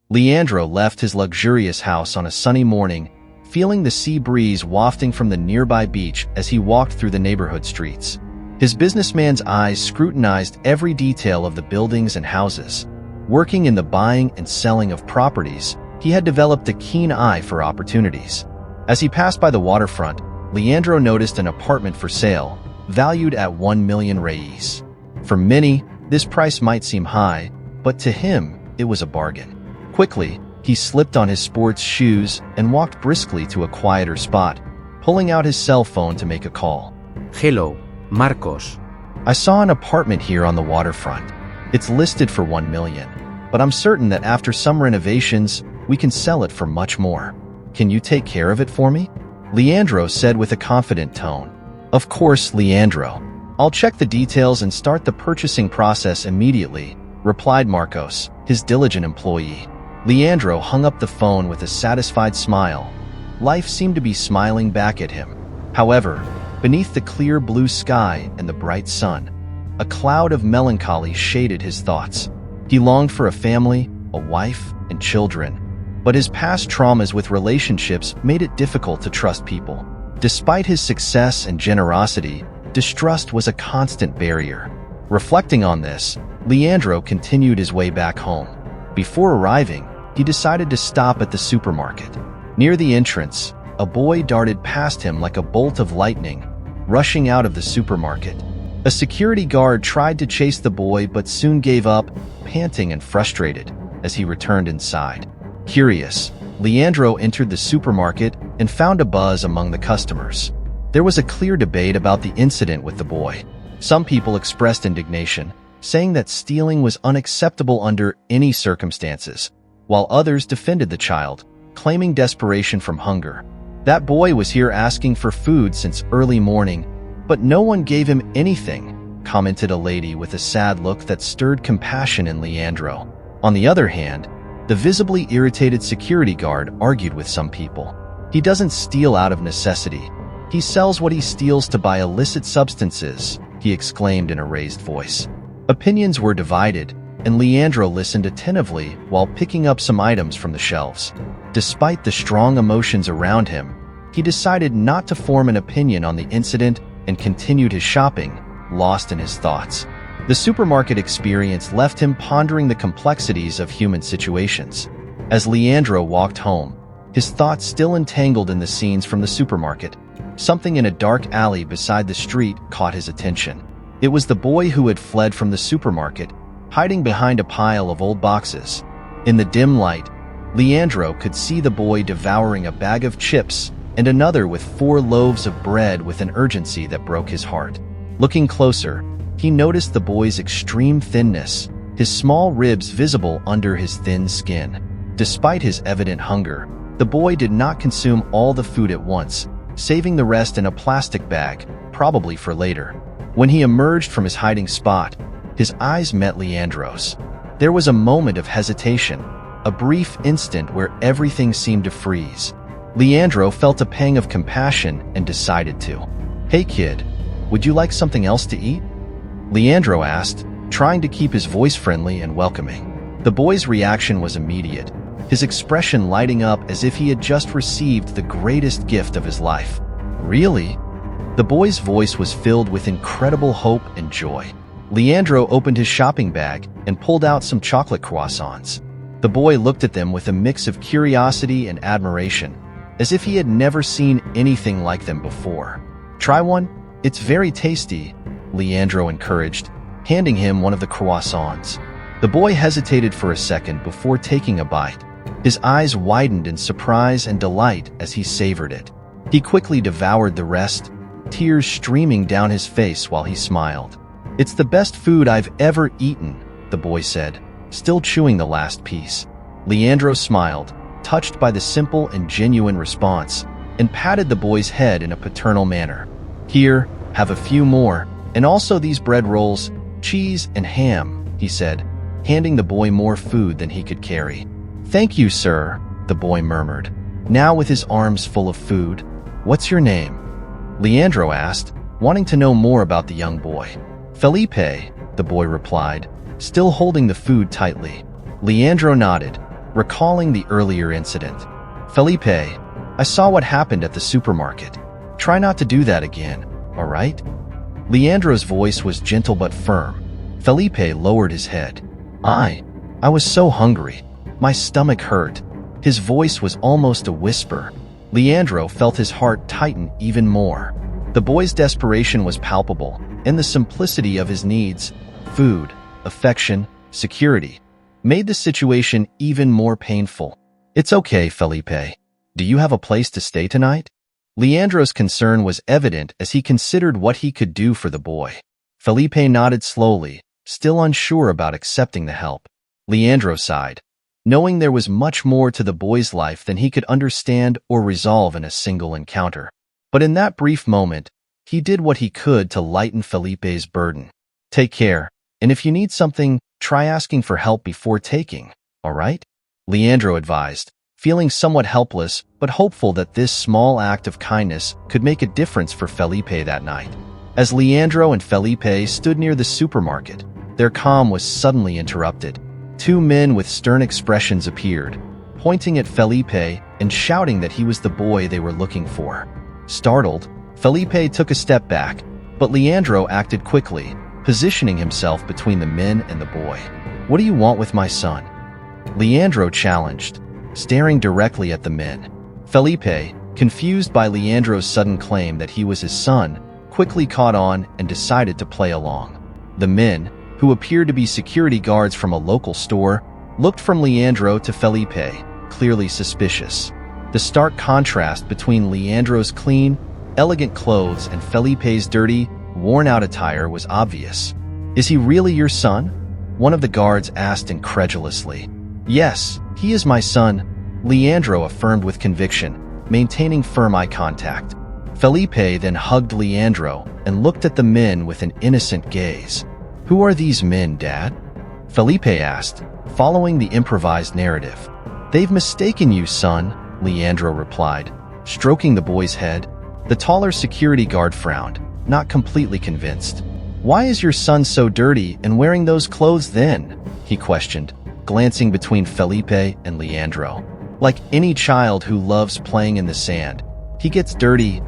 Leandro left his luxurious house on a sunny morning, feeling the sea breeze wafting from the nearby beach as he walked through the neighborhood streets. His businessman's eyes scrutinized every detail of the buildings and houses. Working in the buying and selling of properties, he had developed a keen eye for opportunities. As he passed by the waterfront, Leandro noticed an apartment for sale, valued at 1 million reais. For many, this price might seem high, but to him, it was a bargain. Quickly, he slipped on his sports shoes and walked briskly to a quieter spot, pulling out his cell phone to make a call. Hello, Marcos. I saw an apartment here on the waterfront. It's listed for 1 million, but I'm certain that after some renovations, we can sell it for much more. Can you take care of it for me? Leandro said with a confident tone. Of course, Leandro. I'll check the details and start the purchasing process immediately, replied Marcos, his diligent employee. Leandro hung up the phone with a satisfied smile. Life seemed to be smiling back at him. However, beneath the clear blue sky and the bright sun, a cloud of melancholy shaded his thoughts. He longed for a family, a wife, and children, but his past traumas with relationships made it difficult to trust people. Despite his success and generosity, distrust was a constant barrier. Reflecting on this, Leandro continued his way back home. Before arriving, he decided to stop at the supermarket. Near the entrance, a boy darted past him like a bolt of lightning, rushing out of the supermarket. A security guard tried to chase the boy but soon gave up, panting and frustrated, as he returned inside. Curious, Leandro entered the supermarket and found a buzz among the customers. There was a clear debate about the incident with the boy. Some people expressed indignation, saying that stealing was unacceptable under any circumstances, while others defended the child, claiming desperation from hunger. That boy was here asking for food since early morning, but no one gave him anything, commented a lady with a sad look that stirred compassion in Leandro. On the other hand, the visibly irritated security guard argued with some people. He doesn't steal out of necessity. He sells what he steals to buy illicit substances, he exclaimed in a raised voice. Opinions were divided, and Leandro listened attentively while picking up some items from the shelves. Despite the strong emotions around him, he decided not to form an opinion on the incident and continued his shopping, lost in his thoughts. The supermarket experience left him pondering the complexities of human situations. As Leandro walked home, his thoughts still entangled in the scenes from the supermarket, something in a dark alley beside the street caught his attention. It was the boy who had fled from the supermarket, hiding behind a pile of old boxes. In the dim light, Leandro could see the boy devouring a bag of chips and another with 4 loaves of bread with an urgency that broke his heart. Looking closer, he noticed the boy's extreme thinness, his small ribs visible under his thin skin. Despite his evident hunger, the boy did not consume all the food at once, saving the rest in a plastic bag, probably for later. When he emerged from his hiding spot, his eyes met Leandro's. There was a moment of hesitation, a brief instant where everything seemed to freeze. Leandro felt a pang of compassion and decided to. "Hey kid, would you like something else to eat?" Leandro asked, trying to keep his voice friendly and welcoming. The boy's reaction was immediate, his expression lighting up as if he had just received the greatest gift of his life. "Really?" The boy's voice was filled with incredible hope and joy. Leandro opened his shopping bag and pulled out some chocolate croissants. The boy looked at them with a mix of curiosity and admiration, as if he had never seen anything like them before. "Try one? It's very tasty," Leandro encouraged, handing him one of the croissants. The boy hesitated for a second before taking a bite. His eyes widened in surprise and delight as he savored it. He quickly devoured the rest, tears streaming down his face while he smiled. "It's the best food I've ever eaten," the boy said, still chewing the last piece. Leandro smiled, touched by the simple and genuine response, and patted the boy's head in a paternal manner. "Here, have a few more, and also these bread rolls, cheese, and ham," he said, handing the boy more food than he could carry. "Thank you, sir," the boy murmured, now with his arms full of food. "What's your name?" Leandro asked, wanting to know more about the young boy. "Felipe," the boy replied, still holding the food tightly. Leandro nodded, recalling the earlier incident. "Felipe, I saw what happened at the supermarket. Try not to do that again, all right?" Leandro's voice was gentle but firm. Felipe lowered his head. I was so hungry. My stomach hurt." His voice was almost a whisper. Leandro felt his heart tighten even more. The boy's desperation was palpable, and the simplicity of his needs, food, affection, security, made the situation even more painful. "It's okay, Felipe. Do you have a place to stay tonight?" Leandro's concern was evident as he considered what he could do for the boy. Felipe nodded slowly, still unsure about accepting the help. Leandro sighed, knowing there was much more to the boy's life than he could understand or resolve in a single encounter. But in that brief moment, he did what he could to lighten Felipe's burden. "Take care, and if you need something, try asking for help before taking, all right?" Leandro advised, feeling somewhat helpless but hopeful that this small act of kindness could make a difference for Felipe that night. As Leandro and Felipe stood near the supermarket, their calm was suddenly interrupted. Two men with stern expressions appeared, pointing at Felipe and shouting that he was the boy they were looking for. Startled, Felipe took a step back, but Leandro acted quickly, positioning himself between the men and the boy. "What do you want with my son?" Leandro challenged, staring directly at the men. Felipe, confused by Leandro's sudden claim that he was his son, quickly caught on and decided to play along. The men, who appeared to be security guards from a local store, looked from Leandro to Felipe, clearly suspicious. The stark contrast between Leandro's clean, elegant clothes and Felipe's dirty, worn-out attire was obvious. "Is he really your son?" one of the guards asked incredulously. "Yes, he is my son," Leandro affirmed with conviction, maintaining firm eye contact. Felipe then hugged Leandro and looked at the men with an innocent gaze. "Who are these men, Dad?" Felipe asked, following the improvised narrative. "They've mistaken you, son," Leandro replied, stroking the boy's head. The taller security guard frowned, not completely convinced. "Why is your son so dirty and wearing those clothes then?" he questioned, glancing between Felipe and Leandro. "Like any child who loves playing in the sand, he gets dirty."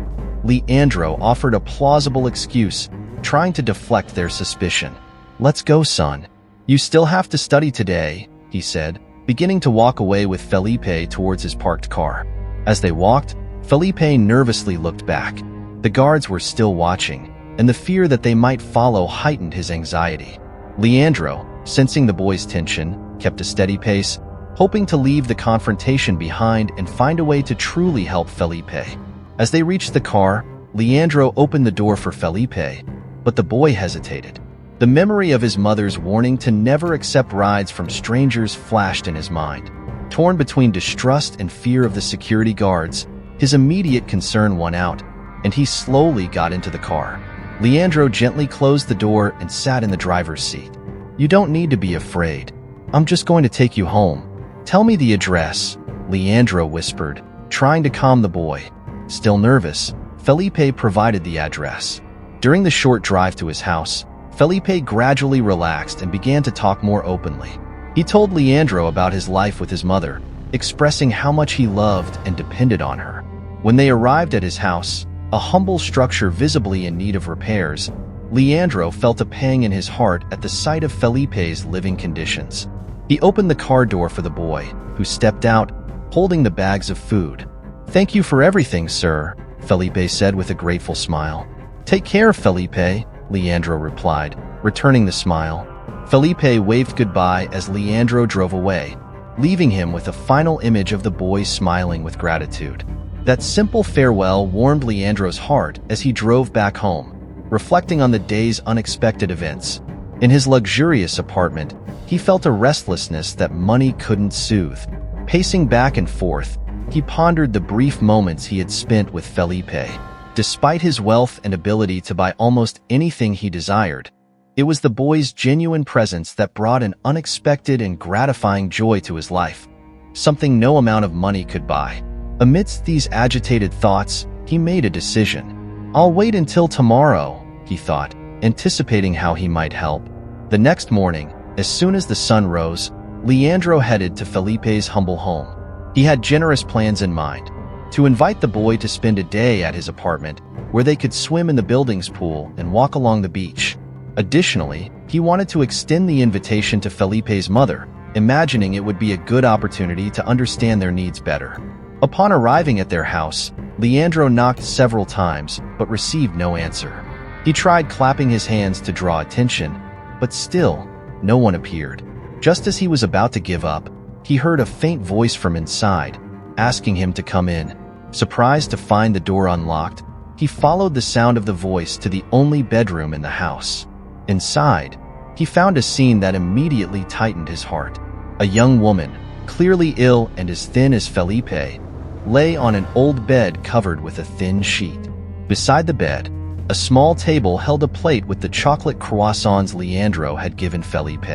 Leandro offered a plausible excuse, trying to deflect their suspicion. "Let's go, son. You still have to study today," he said, beginning to walk away with Felipe towards his parked car. As they walked, Felipe nervously looked back. The guards were still watching, and the fear that they might follow heightened his anxiety. Leandro, sensing the boy's tension, kept a steady pace, hoping to leave the confrontation behind and find a way to truly help Felipe. As they reached the car, Leandro opened the door for Felipe, but the boy hesitated. The memory of his mother's warning to never accept rides from strangers flashed in his mind. Torn between distrust and fear of the security guards, his immediate concern won out, and he slowly got into the car. Leandro gently closed the door and sat in the driver's seat. "You don't need to be afraid. I'm just going to take you home. Tell me the address," Leandro whispered, trying to calm the boy. Still nervous, Felipe provided the address. During the short drive to his house, Felipe gradually relaxed and began to talk more openly. He told Leandro about his life with his mother, expressing how much he loved and depended on her. When they arrived at his house, a humble structure visibly in need of repairs, Leandro felt a pang in his heart at the sight of Felipe's living conditions. He opened the car door for the boy, who stepped out, holding the bags of food. "Thank you for everything, sir," Felipe said with a grateful smile. "Take care, Felipe," Leandro replied, returning the smile. Felipe waved goodbye as Leandro drove away, leaving him with a final image of the boy smiling with gratitude. That simple farewell warmed Leandro's heart as he drove back home, reflecting on the day's unexpected events. In his luxurious apartment, he felt a restlessness that money couldn't soothe. Pacing back and forth, he pondered the brief moments he had spent with Felipe. Despite his wealth and ability to buy almost anything he desired, it was the boy's genuine presence that brought an unexpected and gratifying joy to his life, something no amount of money could buy. Amidst these agitated thoughts, he made a decision. "I'll wait until tomorrow," he thought, anticipating how he might help. The next morning, as soon as the sun rose, Leandro headed to Felipe's humble home. He had generous plans in mind: to invite the boy to spend a day at his apartment, where they could swim in the building's pool and walk along the beach. Additionally, he wanted to extend the invitation to Felipe's mother, imagining it would be a good opportunity to understand their needs better. Upon arriving at their house, Leandro knocked several times but received no answer. He tried clapping his hands to draw attention, but still, no one appeared. Just as he was about to give up, he heard a faint voice from inside, asking him to come in. Surprised to find the door unlocked, he followed the sound of the voice to the only bedroom in the house. Inside, he found a scene that immediately tightened his heart. A young woman, clearly ill and as thin as Felipe, lay on an old bed covered with a thin sheet. Beside the bed, a small table held a plate with the chocolate croissants Leandro had given Felipe.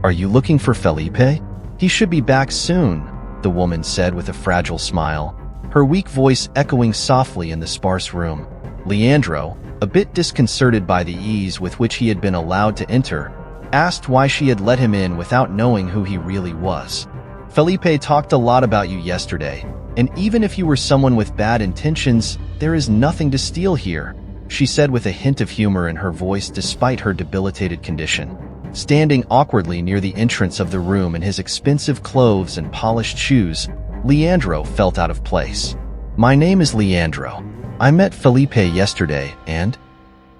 "Are you looking for Felipe? He should be back soon," the woman said with a fragile smile, her weak voice echoing softly in the sparse room. Leandro, a bit disconcerted by the ease with which he had been allowed to enter, asked why she had let him in without knowing who he really was. "Felipe talked a lot about you yesterday, and even if you were someone with bad intentions, there is nothing to steal here," she said with a hint of humor in her voice despite her debilitated condition. Standing awkwardly near the entrance of the room in his expensive clothes and polished shoes, Leandro felt out of place. "My name is Leandro. I met Felipe yesterday and—"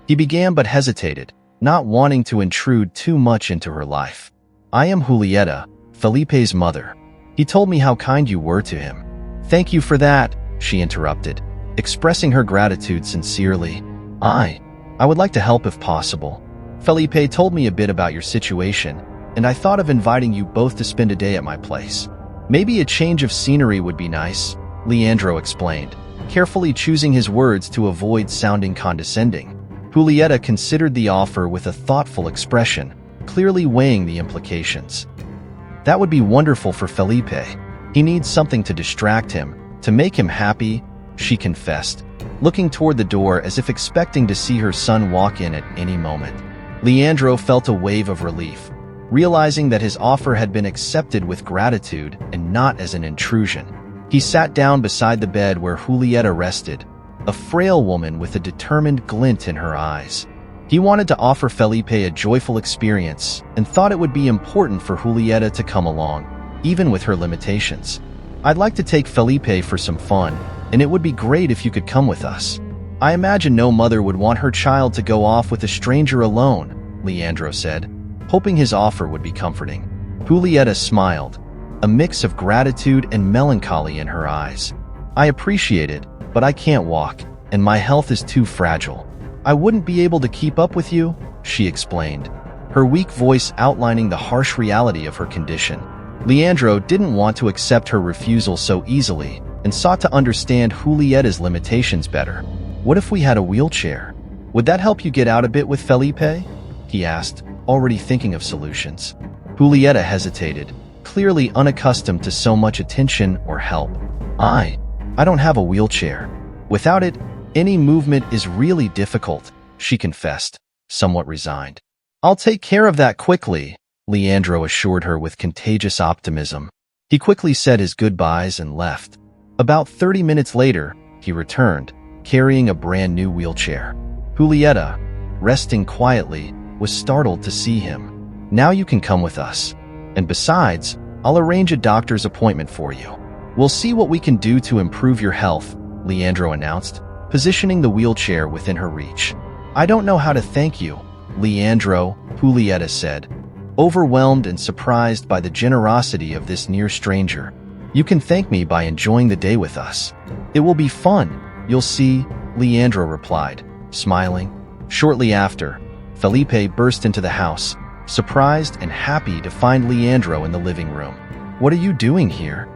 he began but hesitated, not wanting to intrude too much into her life. "I am Julieta, Felipe's mother. He told me how kind you were to him." "Thank you for that," she interrupted, expressing her gratitude sincerely. I would like to help if possible. Felipe told me a bit about your situation, and I thought of inviting you both to spend a day at my place. Maybe a change of scenery would be nice," Leandro explained, carefully choosing his words to avoid sounding condescending. Julieta considered the offer with a thoughtful expression, clearly weighing the implications. "That would be wonderful for Felipe. He needs something to distract him, to make him happy," she confessed, looking toward the door as if expecting to see her son walk in at any moment. Leandro felt a wave of relief, realizing that his offer had been accepted with gratitude and not as an intrusion. He sat down beside the bed where Julieta rested, a frail woman with a determined glint in her eyes. He wanted to offer Felipe a joyful experience and thought it would be important for Julieta to come along, even with her limitations. "I'd like to take Felipe for some fun, and it would be great if you could come with us. I imagine no mother would want her child to go off with a stranger alone," Leandro said, hoping his offer would be comforting. Julieta smiled, a mix of gratitude and melancholy in her eyes. "I appreciate it, but I can't walk, and my health is too fragile. I wouldn't be able to keep up with you," she explained, her weak voice outlining the harsh reality of her condition. Leandro didn't want to accept her refusal so easily and sought to understand Julieta's limitations better. "What if we had a wheelchair? Would that help you get out a bit with Felipe?" he asked, already thinking of solutions. Julieta hesitated, clearly unaccustomed to so much attention or help. I don't have a wheelchair. Without it, any movement is really difficult," she confessed, somewhat resigned. "I'll take care of that quickly," Leandro assured her with contagious optimism. He quickly said his goodbyes and left. About 30 minutes later, he returned, carrying a brand new wheelchair. Julieta, resting quietly, was startled to see him. "Now you can come with us. And besides, I'll arrange a doctor's appointment for you. We'll see what we can do to improve your health," Leandro announced, positioning the wheelchair within her reach. "I don't know how to thank you, Leandro," Julieta said, overwhelmed and surprised by the generosity of this near stranger. "You can thank me by enjoying the day with us. It will be fun, you'll see," Leandro replied, smiling. Shortly after, Felipe burst into the house, surprised and happy to find Leandro in the living room. "What are you doing here?"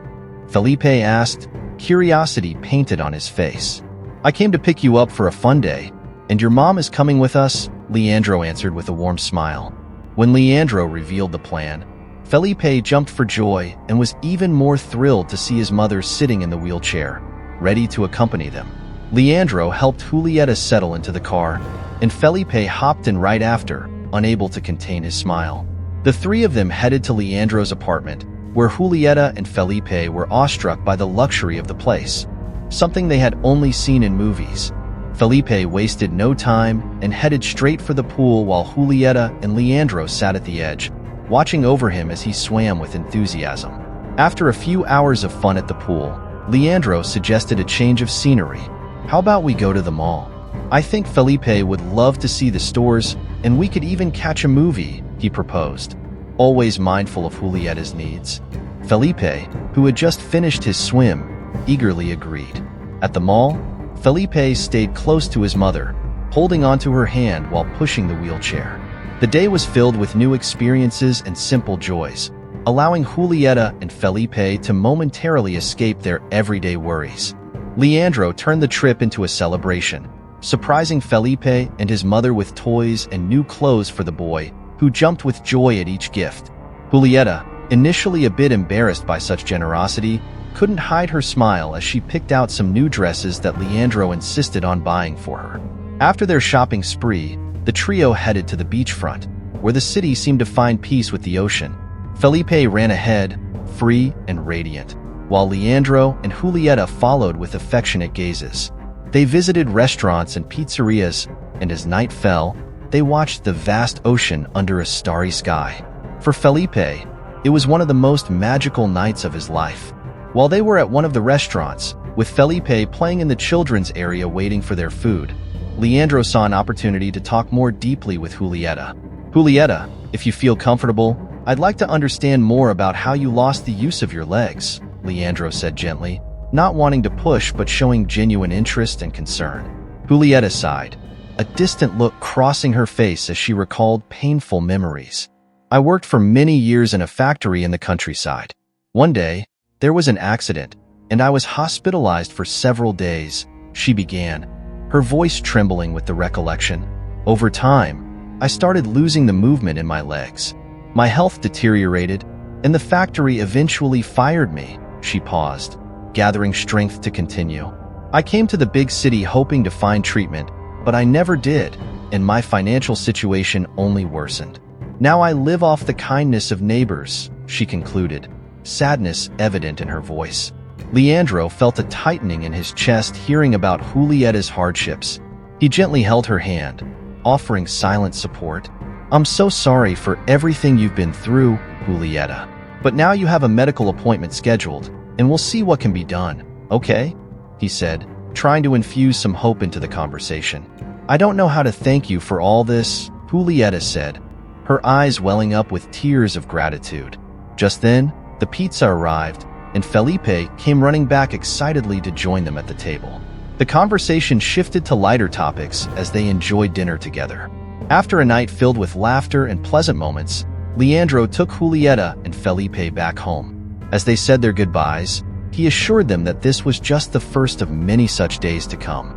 Felipe asked, curiosity painted on his face. "I came to pick you up for a fun day, and your mom is coming with us," Leandro answered with a warm smile. When Leandro revealed the plan, Felipe jumped for joy and was even more thrilled to see his mother sitting in the wheelchair, ready to accompany them. Leandro helped Julieta settle into the car, and Felipe hopped in right after, unable to contain his smile. The three of them headed to Leandro's apartment, where Julieta and Felipe were awestruck by the luxury of the place, something they had only seen in movies. Felipe wasted no time and headed straight for the pool while Julieta and Leandro sat at the edge, watching over him as he swam with enthusiasm. After a few hours of fun at the pool, Leandro suggested a change of scenery. "How about we go to the mall? I think Felipe would love to see the stores, and we could even catch a movie," he proposed, always mindful of Julieta's needs. Felipe, who had just finished his swim, eagerly agreed. At the mall, Felipe stayed close to his mother, holding onto her hand while pushing the wheelchair. The day was filled with new experiences and simple joys, allowing Julieta and Felipe to momentarily escape their everyday worries. Leandro turned the trip into a celebration, surprising Felipe and his mother with toys and new clothes for the boy, who jumped with joy at each gift. Julieta, initially a bit embarrassed by such generosity, couldn't hide her smile as she picked out some new dresses that Leandro insisted on buying for her. After their shopping spree, the trio headed to the beachfront, where the city seemed to find peace with the ocean. Felipe ran ahead, free and radiant, while Leandro and Julieta followed with affectionate gazes. They visited restaurants and pizzerias, and as night fell, they watched the vast ocean under a starry sky. For Felipe, it was one of the most magical nights of his life. While they were at one of the restaurants, with Felipe playing in the children's area waiting for their food, Leandro saw an opportunity to talk more deeply with Julieta. "Julieta, if you feel comfortable, I'd like to understand more about how you lost the use of your legs," Leandro said gently, not wanting to push but showing genuine interest and concern. Julieta sighed, a distant look crossing her face as she recalled painful memories. "I worked for many years in a factory in the countryside. One day, there was an accident, and I was hospitalized for several days," she began, her voice trembling with the recollection. "Over time, I started losing the movement in my legs. My health deteriorated, and the factory eventually fired me." She paused, gathering strength to continue. "I came to the big city hoping to find treatment, but I never did, and my financial situation only worsened. Now I live off the kindness of neighbors," she concluded, sadness evident in her voice. Leandro felt a tightening in his chest hearing about Julieta's hardships. He gently held her hand, offering silent support. "I'm so sorry for everything you've been through, Julieta. But now you have a medical appointment scheduled, and we'll see what can be done, okay?" he said, trying to infuse some hope into the conversation. "I don't know how to thank you for all this," Julieta said, her eyes welling up with tears of gratitude. Just then, the pizza arrived, and Felipe came running back excitedly to join them at the table. The conversation shifted to lighter topics as they enjoyed dinner together. After a night filled with laughter and pleasant moments, Leandro took Julieta and Felipe back home. As they said their goodbyes, he assured them that this was just the first of many such days to come.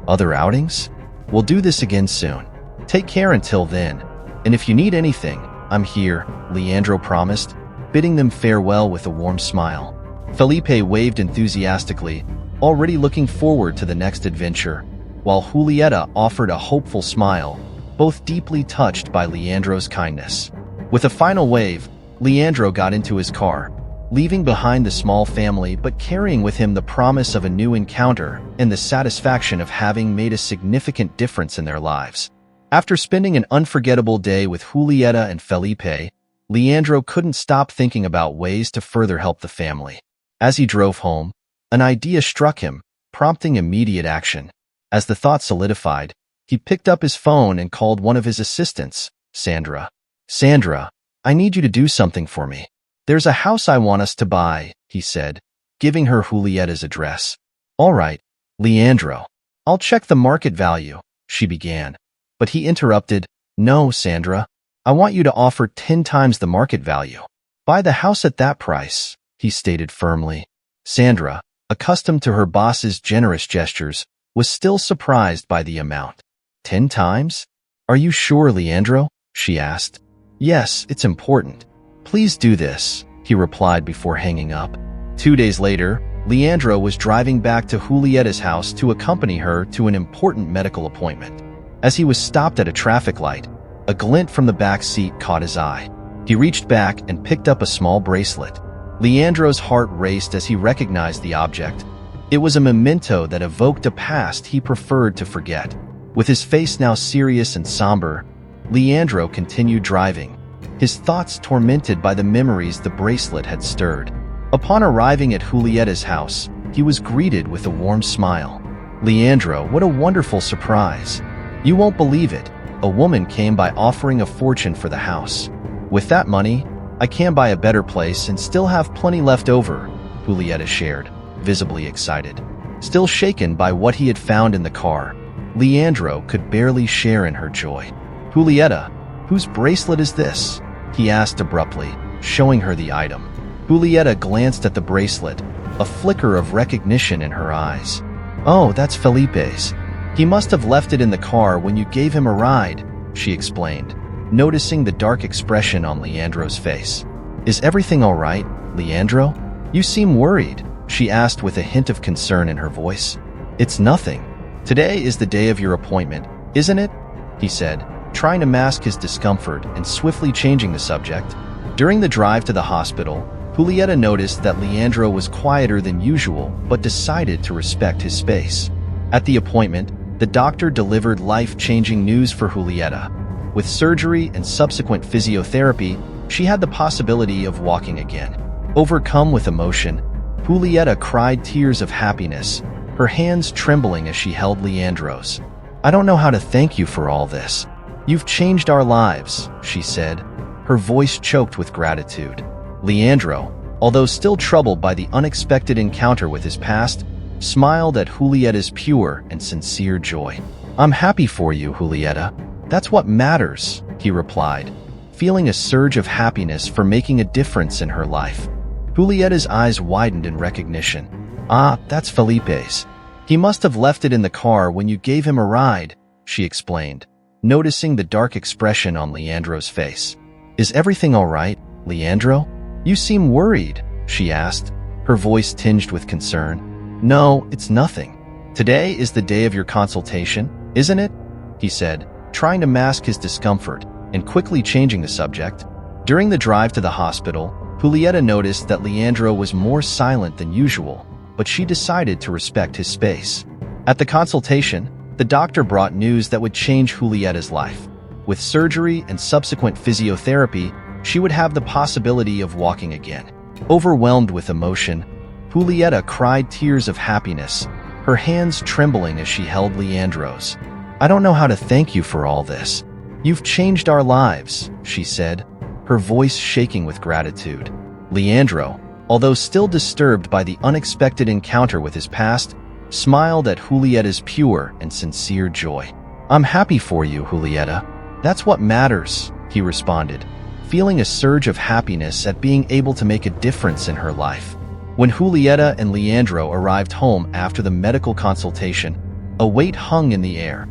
Other outings? We'll do this again soon. Take care until then, and if you need anything, I'm here, Leandro promised, bidding them farewell with a warm smile. Felipe waved enthusiastically, already looking forward to the next adventure, while Julieta offered a hopeful smile, both deeply touched by Leandro's kindness. With a final wave, Leandro got into his car, leaving behind the small family but carrying with him the promise of a new encounter and the satisfaction of having made a significant difference in their lives. After spending an unforgettable day with Julieta and Felipe, Leandro couldn't stop thinking about ways to further help the family. As he drove home, an idea struck him, prompting immediate action. As the thought solidified, he picked up his phone and called one of his assistants, Sandra. "Sandra, I need you to do something for me. There's a house I want us to buy," he said, giving her Julieta's address. "All right, Leandro. I'll check the market value," she began. But he interrupted, "No, Sandra. I want you to offer 10 times the market value. Buy the house at that price," he stated firmly. Sandra, accustomed to her boss's generous gestures, was still surprised by the amount. 10 times? "Are you sure, Leandro?" she asked. "Yes, it's important. Please do this," he replied before hanging up. 2 days later, Leandro was driving back to Julietta's house to accompany her to an important medical appointment. As he was stopped at a traffic light, a glint from the back seat caught his eye. He reached back and picked up a small bracelet. Leandro's heart raced as he recognized the object. It was a memento that evoked a past he preferred to forget. With his face now serious and somber, Leandro continued driving, his thoughts tormented by the memories the bracelet had stirred. Upon arriving at Julietta's house, he was greeted with a warm smile. "Leandro, what a wonderful surprise. You won't believe it. A woman came by offering a fortune for the house. With that money, I can buy a better place and still have plenty left over," Julietta shared, visibly excited. Still shaken by what he had found in the car, Leandro could barely share in her joy. "Julietta, whose bracelet is this?" he asked abruptly, showing her the item. Julietta glanced at the bracelet, a flicker of recognition in her eyes. "Oh, that's Felipe's. He must have left it in the car when you gave him a ride," she explained, noticing the dark expression on Leandro's face. "Is everything all right, Leandro? You seem worried," she asked with a hint of concern in her voice. "It's nothing. Today is the day of your appointment, isn't it?" he said, trying to mask his discomfort and swiftly changing the subject. During the drive to the hospital, Julietta noticed that Leandro was quieter than usual but decided to respect his space. At the appointment, the doctor delivered life-changing news for Julietta. With surgery and subsequent physiotherapy, she had the possibility of walking again. Overcome with emotion, Julietta cried tears of happiness, her hands trembling as she held Leandro's. "I don't know how to thank you for all this. You've changed our lives," she said, her voice choked with gratitude. Leandro, although still troubled by the unexpected encounter with his past, smiled at Julietta's pure and sincere joy. "I'm happy for you, Julietta. That's what matters," he replied, feeling a surge of happiness for making a difference in her life. Julietta's eyes widened in recognition. "Ah, that's Felipe's. He must have left it in the car when you gave him a ride," she explained, noticing the dark expression on Leandro's face. "Is everything all right, Leandro? You seem worried," she asked, her voice tinged with concern. "No, it's nothing. Today is the day of your consultation, isn't it?" he said, trying to mask his discomfort and quickly changing the subject. During the drive to the hospital, Julietta noticed that Leandro was more silent than usual, but she decided to respect his space. At the consultation, the doctor brought news that would change Julietta's life. With surgery and subsequent physiotherapy, she would have the possibility of walking again. Overwhelmed with emotion, Julietta cried tears of happiness, her hands trembling as she held Leandro's. "I don't know how to thank you for all this. You've changed our lives," she said, her voice shaking with gratitude. Leandro, although still disturbed by the unexpected encounter with his past, smiled at Julietta's pure and sincere joy. "I'm happy for you, Julietta. That's what matters," he responded, feeling a surge of happiness at being able to make a difference in her life. When Julietta and Leandro arrived home after the medical consultation, a weight hung in the air,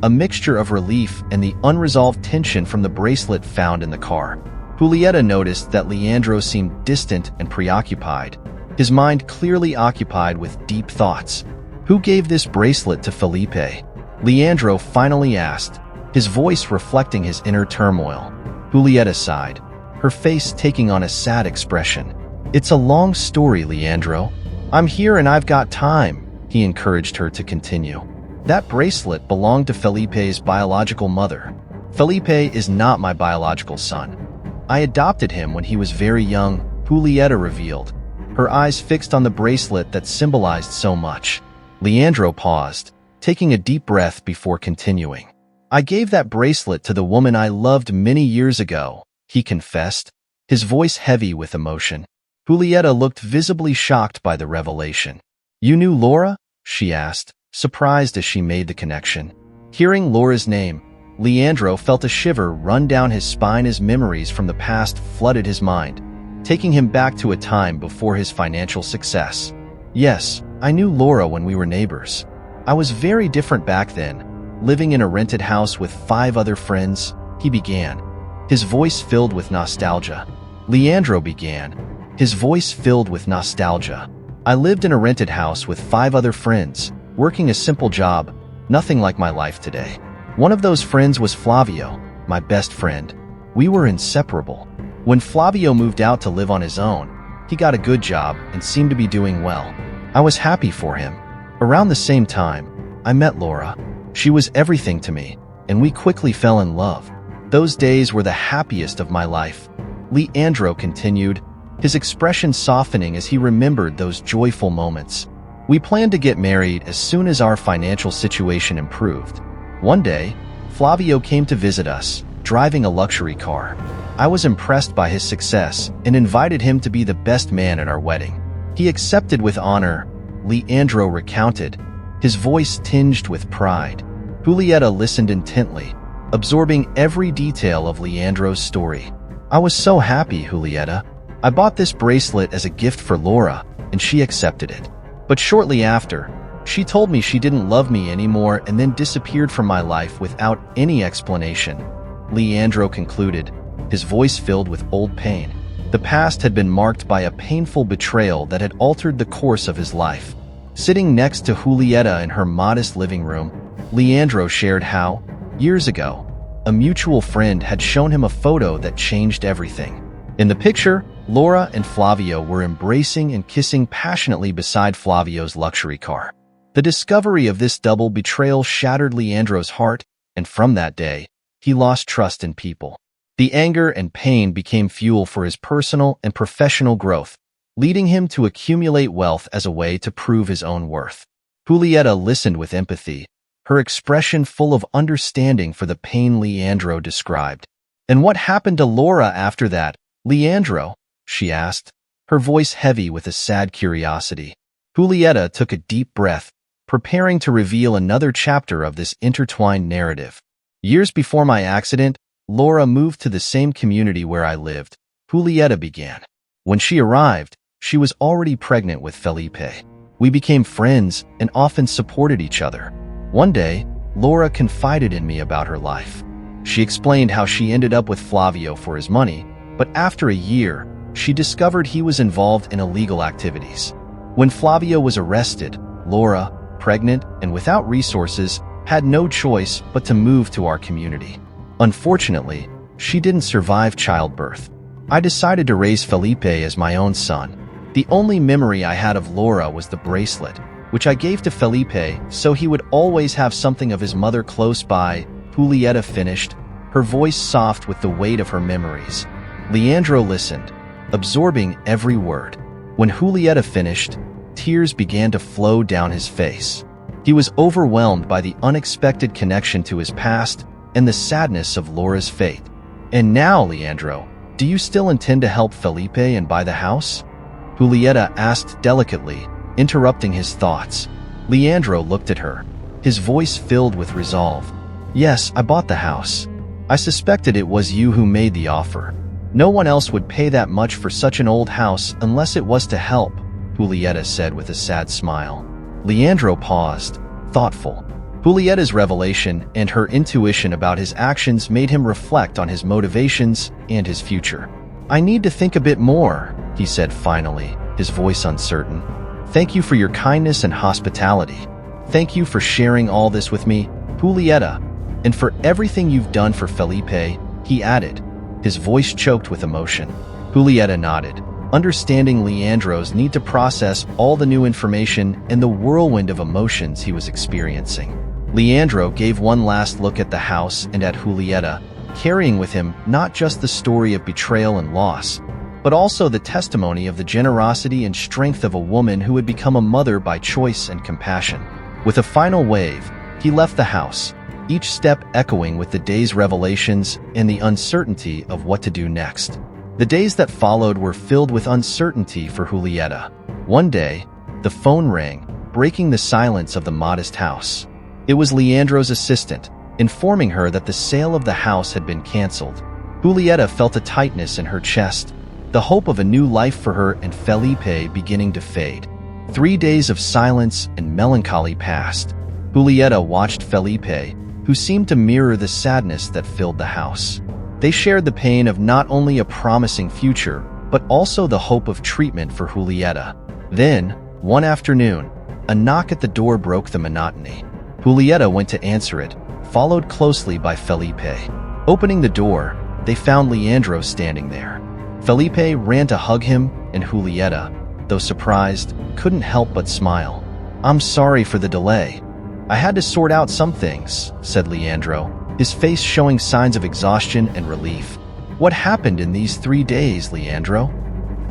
a mixture of relief and the unresolved tension from the bracelet found in the car. Julietta noticed that Leandro seemed distant and preoccupied, his mind clearly occupied with deep thoughts. "Who gave this bracelet to Felipe?" Leandro finally asked, his voice reflecting his inner turmoil. Julietta sighed, her face taking on a sad expression. "It's a long story, Leandro. I'm here and I've got time," he encouraged her to continue. "That bracelet belonged to Felipe's biological mother. Felipe is not my biological son. I adopted him when he was very young," Julietta revealed, her eyes fixed on the bracelet that symbolized so much. Leandro paused, taking a deep breath before continuing. "I gave that bracelet to the woman I loved many years ago," he confessed, his voice heavy with emotion. Julietta looked visibly shocked by the revelation. "You knew Laura?" she asked, surprised as she made the connection. Hearing Laura's name, Leandro felt a shiver run down his spine as memories from the past flooded his mind, taking him back to a time before his financial success. "Yes, I knew Laura when we were neighbors. I was very different back then, living in a rented house with 5 other friends," he began, his voice filled with nostalgia. Leandro began, his voice filled with nostalgia. I lived in a rented house with 5 other friends, working a simple job, nothing like my life today. One of those friends was Flavio, my best friend. We were inseparable. When Flavio moved out to live on his own, he got a good job and seemed to be doing well. I was happy for him. Around the same time, I met Laura. She was everything to me, and we quickly fell in love. Those days were the happiest of my life. Leandro continued, his expression softening as he remembered those joyful moments. We planned to get married as soon as our financial situation improved. One day, Flavio came to visit us, driving a luxury car. I was impressed by his success and invited him to be the best man at our wedding. He accepted with honor, Leandro recounted, his voice tinged with pride. Julieta listened intently, absorbing every detail of Leandro's story. I was so happy, Julieta. I bought this bracelet as a gift for Laura, and she accepted it. But shortly after, she told me she didn't love me anymore and then disappeared from my life without any explanation. Leandro concluded, his voice filled with old pain. The past had been marked by a painful betrayal that had altered the course of his life. Sitting next to Julieta in her modest living room, Leandro shared how, years ago, a mutual friend had shown him a photo that changed everything. In the picture, Laura and Flavio were embracing and kissing passionately beside Flavio's luxury car. The discovery of this double betrayal shattered Leandro's heart, and from that day, he lost trust in people. The anger and pain became fuel for his personal and professional growth, leading him to accumulate wealth as a way to prove his own worth. Julieta listened with empathy, her expression full of understanding for the pain Leandro described. And what happened to Laura after that, Leandro? She asked, her voice heavy with a sad curiosity. Julieta took a deep breath, preparing to reveal another chapter of this intertwined narrative. Years before my accident, Laura moved to the same community where I lived. Julieta began. When she arrived, she was already pregnant with Felipe. We became friends and often supported each other. One day, Laura confided in me about her life. She explained how she ended up with Flavio for his money, but after a year, she discovered he was involved in illegal activities. When Flavio was arrested, Laura, pregnant and without resources, had no choice but to move to our community. Unfortunately, she didn't survive childbirth. I decided to raise Felipe as my own son. The only memory I had of Laura was the bracelet, which I gave to Felipe so he would always have something of his mother close by. Julieta finished, her voice soft with the weight of her memories. Leandro listened, absorbing every word. When Julieta finished, tears began to flow down his face. He was overwhelmed by the unexpected connection to his past and the sadness of Laura's fate. And now, Leandro, do you still intend to help Felipe and buy the house? Julieta asked delicately, interrupting his thoughts. Leandro looked at her, his voice filled with resolve. Yes, I bought the house. I suspected it was you who made the offer. No one else would pay that much for such an old house unless it was to help, Julieta said with a sad smile. Leandro paused, thoughtful. Julieta's revelation and her intuition about his actions made him reflect on his motivations and his future. I need to think a bit more, he said finally, his voice uncertain. Thank you for your kindness and hospitality. Thank you for sharing all this with me, Julieta, and for everything you've done for Felipe, he added, his voice choked with emotion. Julieta nodded, understanding Leandro's need to process all the new information and the whirlwind of emotions he was experiencing. Leandro gave one last look at the house and at Julieta, carrying with him not just the story of betrayal and loss, but also the testimony of the generosity and strength of a woman who had become a mother by choice and compassion. With a final wave, he left the house, each step echoing with the day's revelations and the uncertainty of what to do next. The days that followed were filled with uncertainty for Julieta. One day, the phone rang, breaking the silence of the modest house. It was Leandro's assistant, informing her that the sale of the house had been canceled. Julieta felt a tightness in her chest, the hope of a new life for her and Felipe beginning to fade. 3 days of silence and melancholy passed. Julieta watched Felipe, who seemed to mirror the sadness that filled the house. They shared the pain of not only a promising future, but also the hope of treatment for Julieta. Then, One afternoon, a knock at the door broke the monotony. Julieta went to answer it, followed closely by Felipe. Opening the door, they found Leandro standing there. Felipe ran to hug him, and Julieta, though surprised, couldn't help but smile. "I'm sorry for the delay. I had to sort out some things," said Leandro, his face showing signs of exhaustion and relief. "What happened in these 3 days, Leandro?"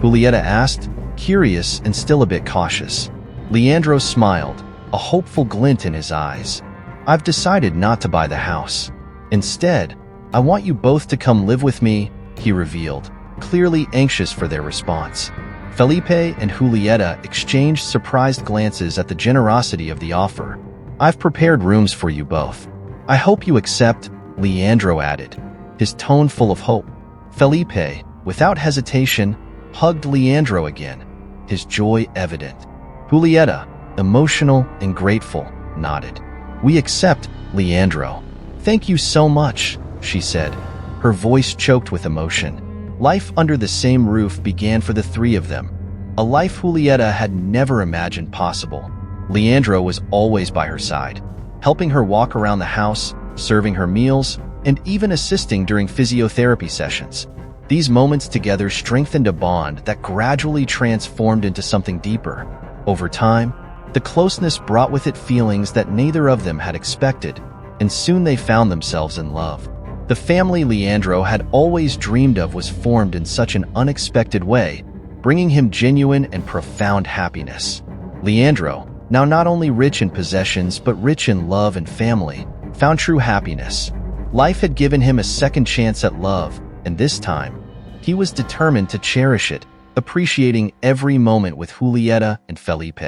Julieta asked, curious and still a bit cautious. Leandro smiled, a hopeful glint in his eyes. "I've decided not to buy the house. Instead, I want you both to come live with me," he revealed, clearly anxious for their response. Felipe and Julieta exchanged surprised glances at the generosity of the offer. "I've prepared rooms for you both. I hope you accept," Leandro added, his tone full of hope. Felipe, without hesitation, hugged Leandro again, his joy evident. Julieta, emotional and grateful, nodded. "We accept, Leandro. Thank you so much," she said, her voice choked with emotion. Life under the same roof began for the three of them, a life Julieta had never imagined possible. Leandro was always by her side, helping her walk around the house, serving her meals, and even assisting during physiotherapy sessions. These moments together strengthened a bond that gradually transformed into something deeper. Over time, the closeness brought with it feelings that neither of them had expected, and soon they found themselves in love. The family Leandro had always dreamed of was formed in such an unexpected way, bringing him genuine and profound happiness. Leandro, now not only rich in possessions but rich in love and family, found true happiness. Life had given him a second chance at love, and this time, he was determined to cherish it, appreciating every moment with Julieta and Felipe.